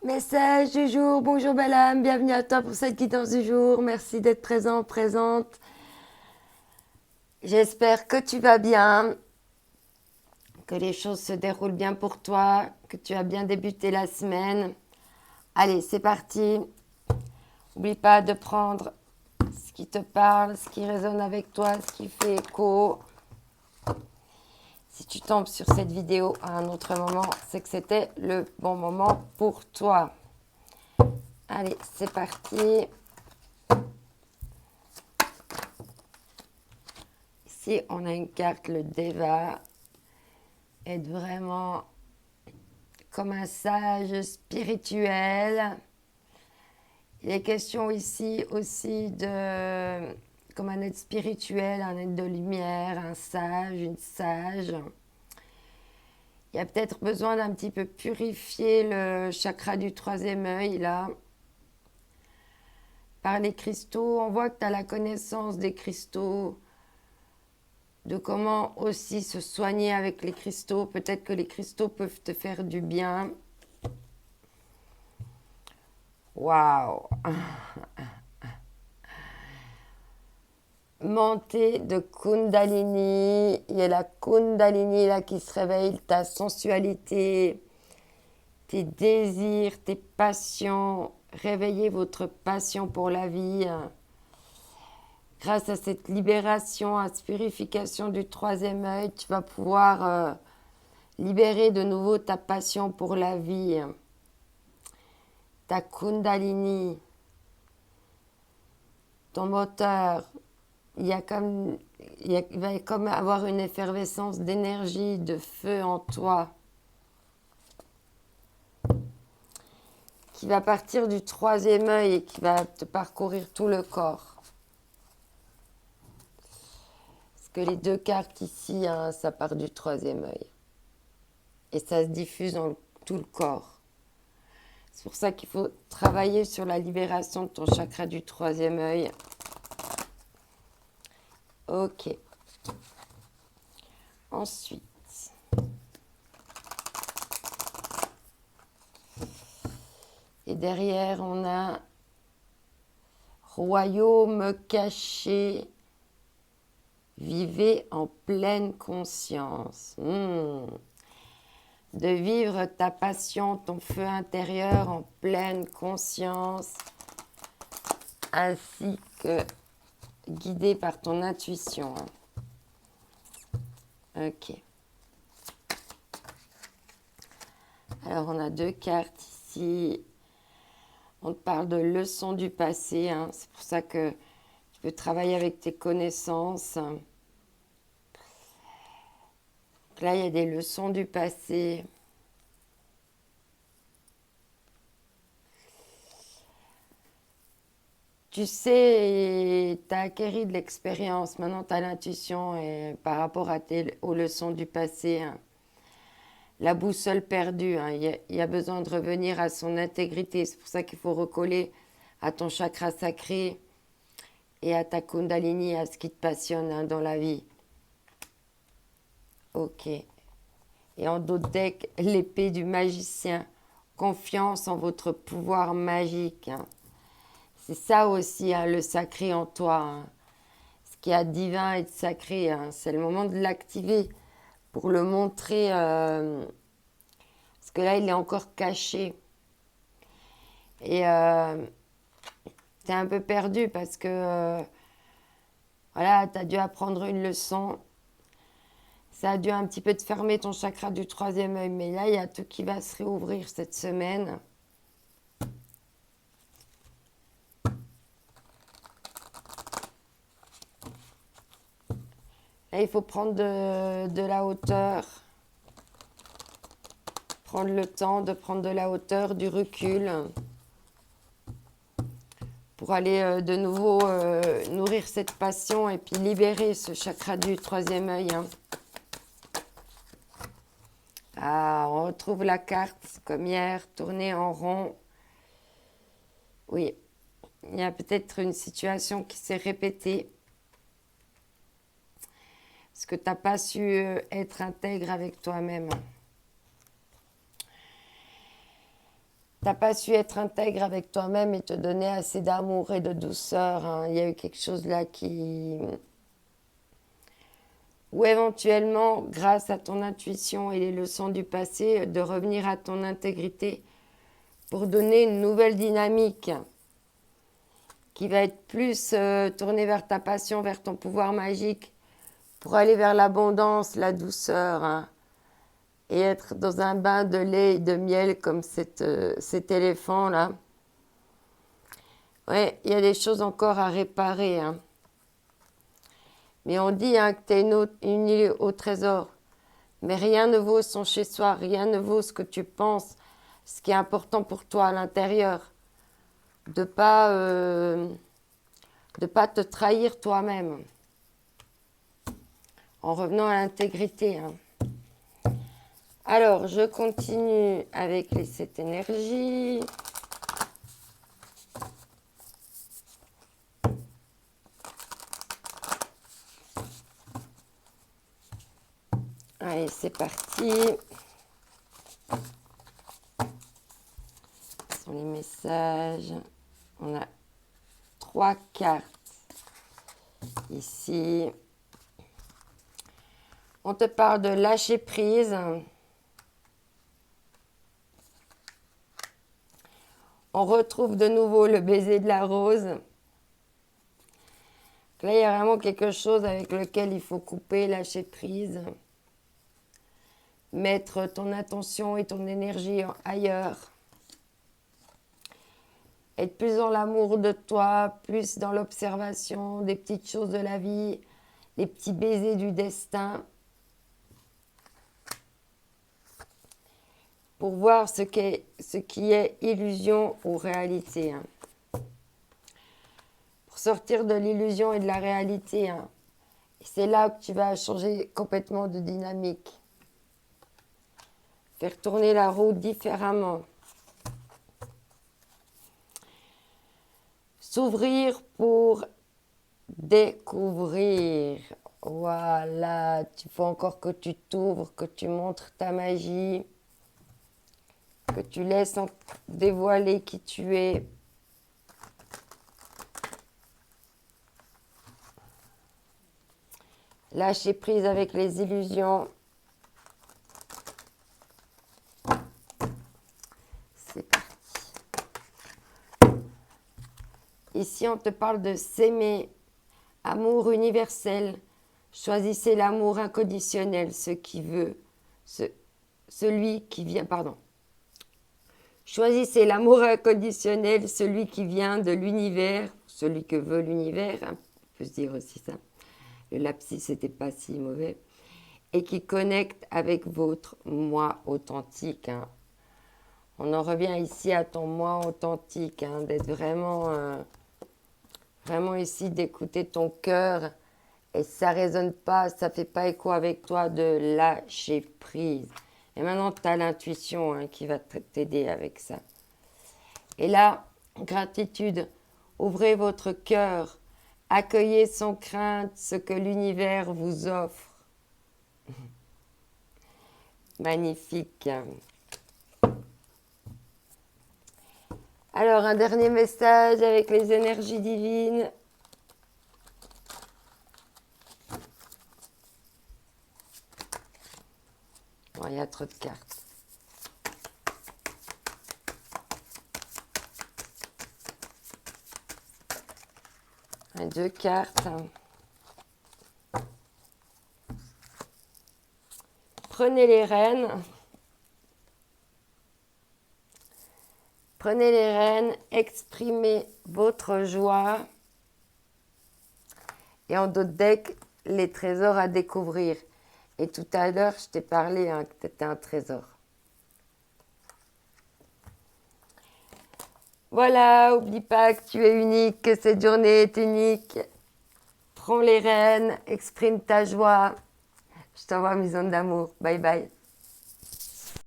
Message du jour, bonjour belle âme, bienvenue à toi pour cette guidance du jour. Merci d'être présent, présente. J'espère que tu vas bien, que les choses se déroulent bien pour toi, que tu as bien débuté la semaine. Allez, c'est parti. N'oublie pas de prendre ce qui te parle, ce qui résonne avec toi, ce qui fait écho. Si tu tombes sur cette vidéo à un autre moment, c'est que c'était le bon moment pour toi. Allez, c'est parti. Ici, on a une carte, le Deva. Être vraiment comme un sage spirituel. Il est question ici aussi de comme un être spirituel, un être de lumière, un sage, une sage. Il y a peut-être besoin d'un petit peu purifier le chakra du troisième œil là. Par les cristaux, on voit que tu as la connaissance des cristaux, de comment aussi se soigner avec les cristaux. Peut-être que les cristaux peuvent te faire du bien. Waouh! Montée de Kundalini. Il y a la Kundalini là qui se réveille, ta sensualité, tes désirs, tes passions. Réveillez votre passion pour la vie. Grâce à cette libération, à cette purification du troisième œil, tu vas pouvoir libérer de nouveau ta passion pour la vie. Ta Kundalini, ton moteur. Il va comme avoir une effervescence d'énergie, de feu en toi, qui va partir du troisième œil et qui va te parcourir tout le corps. Parce que les deux cartes ici, hein, ça part du troisième œil. Et ça se diffuse dans tout le corps. C'est pour ça qu'il faut travailler sur la libération de ton chakra du troisième œil. Ok. Ensuite. Et derrière, on a royaume caché. Vivez en pleine conscience. De vivre ta passion, ton feu intérieur en pleine conscience, ainsi que guidé par ton intuition. Ok. Alors, on a deux cartes ici. On te parle de leçons du passé. Hein. C'est pour ça que tu peux travailler avec tes connaissances. Là, il y a des leçons du passé. Tu sais, tu as acquis de l'expérience. Maintenant, tu as l'intuition et par rapport aux leçons du passé. Hein. La boussole perdue, hein. Il y a besoin de revenir à son intégrité. C'est pour ça qu'il faut recoller à ton chakra sacré et à ta kundalini, à ce qui te passionne hein, dans la vie. Ok. Et en dos de deck, l'épée du magicien. Confiance en votre pouvoir magique. Hein. C'est ça aussi, hein, le sacré en toi. Hein. Ce qui est divin et de sacré. Hein. C'est le moment de l'activer pour le montrer. Parce que là, il est encore caché. Et t'es un peu perdu parce que voilà, t'as dû apprendre une leçon. Ça a dû un petit peu te fermer ton chakra du troisième œil. Mais là, il y a tout qui va se réouvrir cette semaine. Là, il faut prendre de la hauteur. Prendre le temps de prendre de la hauteur, du recul. Pour aller de nouveau nourrir cette passion et puis libérer ce chakra du troisième œil. Hein. Ah, on retrouve la carte comme hier, tournée en rond. Oui, il y a peut-être une situation qui s'est répétée. Parce que tu n'as pas su être intègre avec toi-même. t'as pas su être intègre avec toi-même et te donner assez d'amour et de douceur. Hein. Il y a eu quelque chose là qui... Ou éventuellement, grâce à ton intuition et les leçons du passé, de revenir à ton intégrité pour donner une nouvelle dynamique qui va être plus tournée vers ta passion, vers ton pouvoir magique, pour aller vers l'abondance, la douceur, hein, et être dans un bain de lait et de miel comme cet éléphant-là. Ouais, il y a des choses encore à réparer. Hein. Mais on dit hein, que tu es une île au trésor. Mais rien ne vaut son chez-soi, rien ne vaut ce que tu penses, ce qui est important pour toi à l'intérieur. De pas te trahir toi-même. En revenant à l'intégrité. Hein. Alors, je continue avec les 7 énergies. Allez, c'est parti. Ce sont les messages. On a 3 cartes ici. On te parle de lâcher prise. On retrouve de nouveau le baiser de la rose. Là, il y a vraiment quelque chose avec lequel il faut couper, lâcher prise. Mettre ton attention et ton énergie ailleurs. Être plus dans l'amour de toi, plus dans l'observation des petites choses de la vie, les petits baisers du destin. Pour voir ce qui est illusion ou réalité. Hein. Pour sortir de l'illusion et de la réalité. Hein. C'est là que tu vas changer complètement de dynamique. Faire tourner la roue différemment. S'ouvrir pour découvrir. Voilà, il faut encore que tu t'ouvres, que tu montres ta magie, que tu laisses dévoiler qui tu es. Lâcher prise avec les illusions. C'est parti. Ici, on te parle de s'aimer. Amour universel. Choisissez l'amour inconditionnel, celui qui vient, Choisissez l'amour inconditionnel, celui qui vient de l'univers, celui que veut l'univers, hein, on peut se dire aussi ça. Le lapsus, c'était pas si mauvais. Et qui connecte avec votre moi authentique. Hein. On en revient ici à ton moi authentique, hein, d'être vraiment ici, d'écouter ton cœur. Et ça ne résonne pas, ça ne fait pas écho avec toi, de lâcher prise. Et maintenant, tu as l'intuition hein, qui va t'aider avec ça. Et là, gratitude, ouvrez votre cœur, accueillez sans crainte ce que l'univers vous offre. Magnifique. Alors, un dernier message avec les énergies divines. Bon, il y a trop de cartes. Et 2 cartes. Prenez les rênes. Prenez les rênes, exprimez votre joie. Et en dos de deck, les trésors à découvrir. Et tout à l'heure, je t'ai parlé hein, que tu étais un trésor. Voilà, oublie pas que tu es unique, que cette journée est unique. Prends les rênes, exprime ta joie. Je t'envoie mes ondes d'amour. Bye bye.